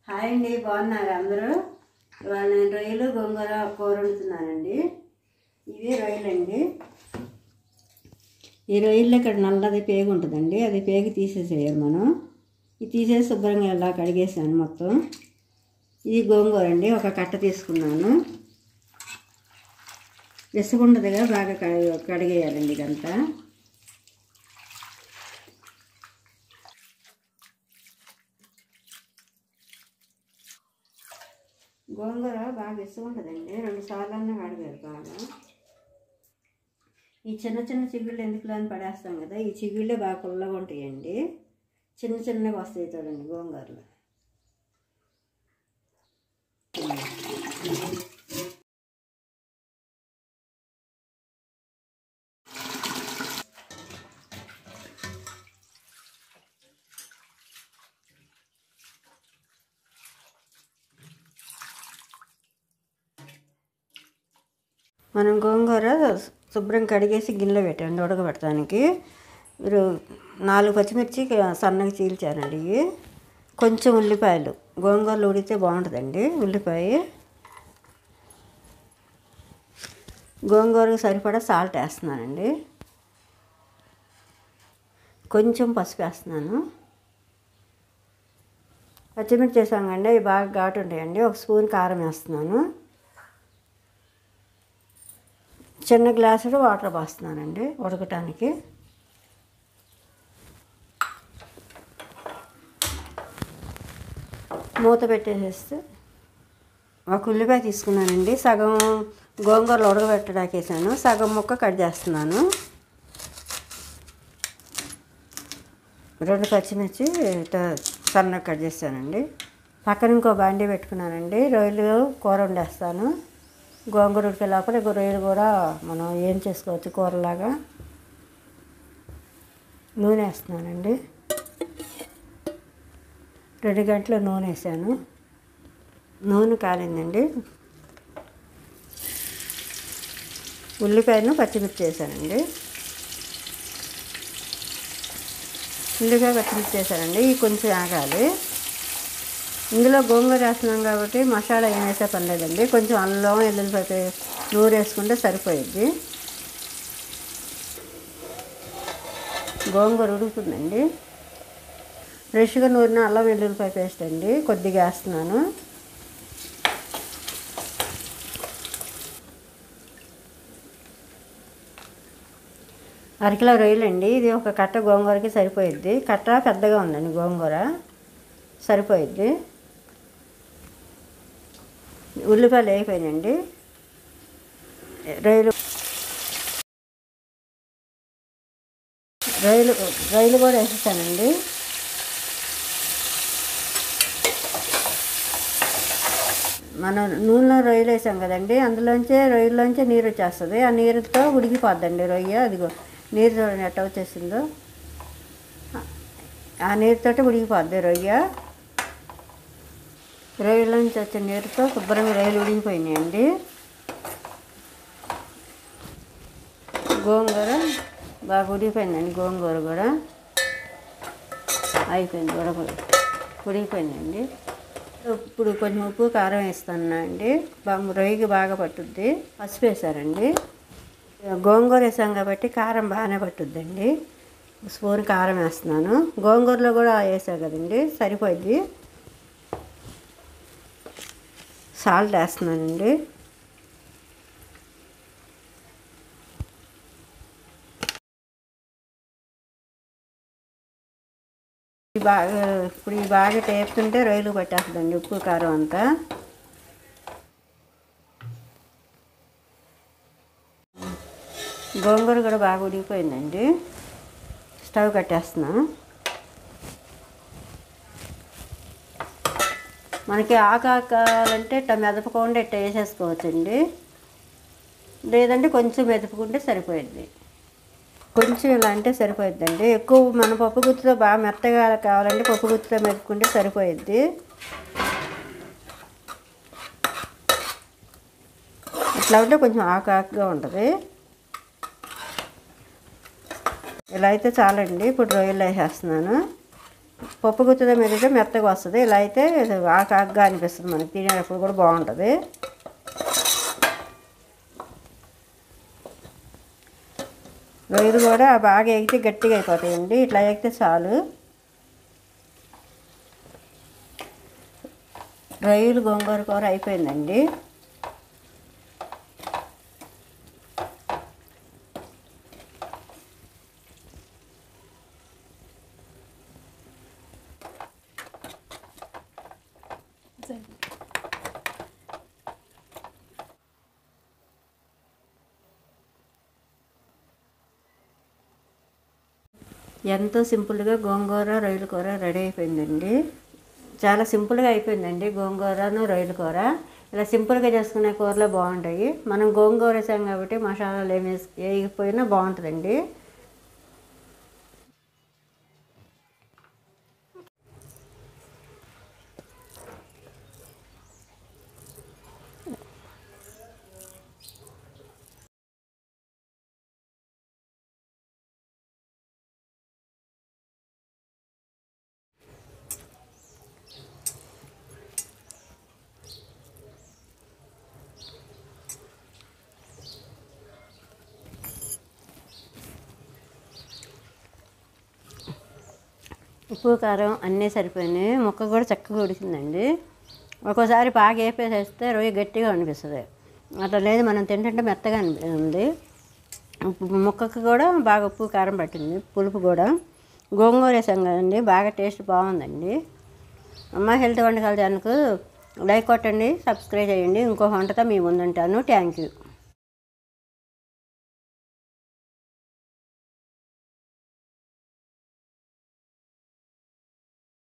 Hi అండి, బాగున్నారు అందరూ? ఇవాళ నేను రొయ్యలు గోంగూర కూర వండుతున్నానండి. ఇవి రొయ్యలండి. ఈ రొయ్యలు ఇక్కడ నల్లది పేగు ఉంటుందండి, అది పేగు తీసేసేయాలి మనం. ఇది తీసేసి శుభ్రంగా ఇలా కడిగేసాను మొత్తం. ఇది గోంగూర అండి, ఒక కట్ట తీసుకున్నాను. ఇసుకుంటుందిగా బాగా కడిగేయాలండి ఇదంతా. గోంగూర బాగా ఇసుకుంటుందండి, 2 సార్లు కడగాలి బాగా. ఈ చిన్న చిన్న చిగుళ్ళు ఎందుకులో అని పడేస్తాం కదా, ఈ చిగుళ్ళే బాగా పుల్లగా ఉంటాయండి. చిన్న చిన్నగా వస్తాయి చూడండి గోంగూరలు. మనం గోంగూర శుభ్రం కడిగేసి గిన్నెలో పెట్టండి ఉడకబెట్టడానికి. మీరు 4 పచ్చిమిర్చి సన్నగా చీల్చారండి. ఇవి కొంచెం ఉల్లిపాయలు, గోంగూరలు ఉడితే బాగుంటుందండి. ఉల్లిపాయ, గోంగూరకు సరిపడా సాల్ట్ వేస్తున్నానండి. కొంచెం పసుపు వేస్తున్నాను. పచ్చిమిర్చి వేసామండి, అవి బాగా ఘాటు ఉంటాయండి. 1 స్పూన్ కారం వేస్తున్నాను. చిన్న గ్లాసులో వాటర్ పోస్తున్నానండి ఉడకటానికి. మూత పెట్టేసేస్తే 1 ఉల్లిపాయ తీసుకున్నానండి. సగం గోంగూరలు ఉడకబెట్టడానికి వేసాను, సగం ముక్క కట్ చేస్తున్నాను. 2 పచ్చిమిర్చి సన్నగా కట్ చేస్తానండి. పక్కన ఇంకో బాండీ పెట్టుకున్నానండి. రొయ్యలు కూర వండేస్తాను. గోంగూర ఉడికే లోపల రొయ్యలు కూడా మనం ఏం చేసుకోవచ్చు కూరలాగా. నూనె వేస్తున్నానండి. 2 గంటలు నూనె వేసాను. నూనె కాలిందండి. ఉల్లిపాయను పచ్చిమిర్చి వేసానండి. ఉల్లిపాయ పచ్చిమిర్చి వేసానండి. ఇవి కొంచెం ఆగాలి. ఇందులో గోంగూర వేస్తున్నాం కాబట్టి మసాలా ఏం వేసే పని లేదండి. కొంచెం అల్లం వెల్లుల్లిపాయ నూరు వేసుకుంటే సరిపోయిద్ది. గోంగూర ఉడుకుతుందండి. ఫ్రెష్గా నూరిన అల్లం వెల్లుల్లిపాయ పేస్ట్ అండి కొద్దిగా వేస్తున్నాను. అరకిలో రొయ్యలండి. ఇది ఒక కట్ట గోంగూరకి సరిపోయిద్ది. కట్ట పెద్దగా ఉందండి, గోంగూర సరిపోయిద్ది. ఉల్లిపాయలు వేయిపోయినండి. రొయ్యలు కూడా వేసేసానండి. మనం నూనెలో రొయ్యలు వేసాం కదండి, రొయ్యల్లోంచే నీరు వచ్చేస్తుంది. ఆ నీరుతో ఉడికిపోద్దండి రొయ్య. అదిగో నీరు చూడండి ఎట్ట వచ్చేసిందో, ఆ నీరుతో ఉడికిపోద్ది రొయ్య. రొయ్యల నుంచి వచ్చే నీరుతో శుభ్రంగా రొయ్యలు ఉడికిపోయినాయండి. గోంగూర బాగా ఉడికిపోయిందండి. గోంగూర కూడా అయిపోయింది, ఉడికిపోయిందండి. ఇప్పుడు కొంచెం ఉప్పు కారం వేస్తానండి. రొయ్యకి బాగా పట్టుద్ది. పసుపు వేసారండి. గోంగూర వేసాం కాబట్టి కారం బాగానే పట్టుద్దండి. 1 స్పూన్ కారం వేస్తున్నాను. గోంగూరలో కూడా వేసా కదండి, సరిపోద్ది. సాల్ట్ వేస్తున్నానండి. ఇప్పుడు బాగా టేపుతుంటే రొయ్యలు పట్టేస్తుందండి ఉప్పు కారం అంతా. గోంగూర కూడా బాగా ఉడికిపోయిందండి. స్టవ్ కట్టేస్తున్నాను. మనకి ఆకు కావాలంటే ఇట్లా మెదపకుండా ఇట్లా వేసేసుకోవచ్చండి. లేదంటే కొంచెం మెదుపుకుంటే సరిపోయిద్ది. కొంచెం ఇలా అంటే సరిపోయిద్దండి. ఎక్కువ మన పప్పు గుత్తితో బాగా మెత్తగా కావాలంటే పప్పు గుత్తితో మెదుపుకుంటే సరిపోయిద్ది. ఇట్లా ఉంటే కొంచెం ఆకుగా ఉంటుంది. ఇలా అయితే చాలండి. ఇప్పుడు రొయ్యలు వేసేస్తున్నాను. పప్పు గుత్తితో మెరిగితే మెత్తగా వస్తుంది. ఇలా అయితే ఆకుగా అనిపిస్తుంది, మనకి తినేటప్పుడు కూడా బాగుంటుంది. రొయ్యలు కూడా బాగా ఎగితే గట్టిగా అయిపోతాయండి. ఇట్లా ఎగితే చాలు. రొయ్యలు గోంగూర కూర అయిపోయిందండి. ఎంతో సింపుల్గా గోంగూర రొయ్యల కూర రెడీ అయిపోయిందండి. చాలా సింపుల్గా అయిపోయిందండి గోంగూరను రొయ్యల కూర. ఇలా సింపుల్గా చేసుకునే కూరలో బాగుంటాయి. మనం గోంగూర వేసాం కాబట్టి మసాలాలు ఏమి వేయకపోయినా బాగుంటుందండి. ఉప్పు కారం అన్నీ సరిపోయినాయి. ముక్క కూడా చక్కగా ఉడికిందండి. ఒక్కోసారి బాగా వేపేసేస్తే రొయ్య గట్టిగా అనిపిస్తుంది. అట్లా లేదు, మనం తింటుంటే మెత్తగా ఉంది. ముక్కకు కూడా బాగా ఉప్పు కారం పట్టింది. పులుపు కూడా గోంగూర వేసాం కదండి, బాగా టేస్ట్ బాగుందండి. అమ్మ హెల్త్ వంటకాల ఛానల్కు లైక్ కొట్టండి, సబ్స్క్రైబ్ చేయండి. ఇంకో వంటతో మీ ముందుంటాను. Thank you.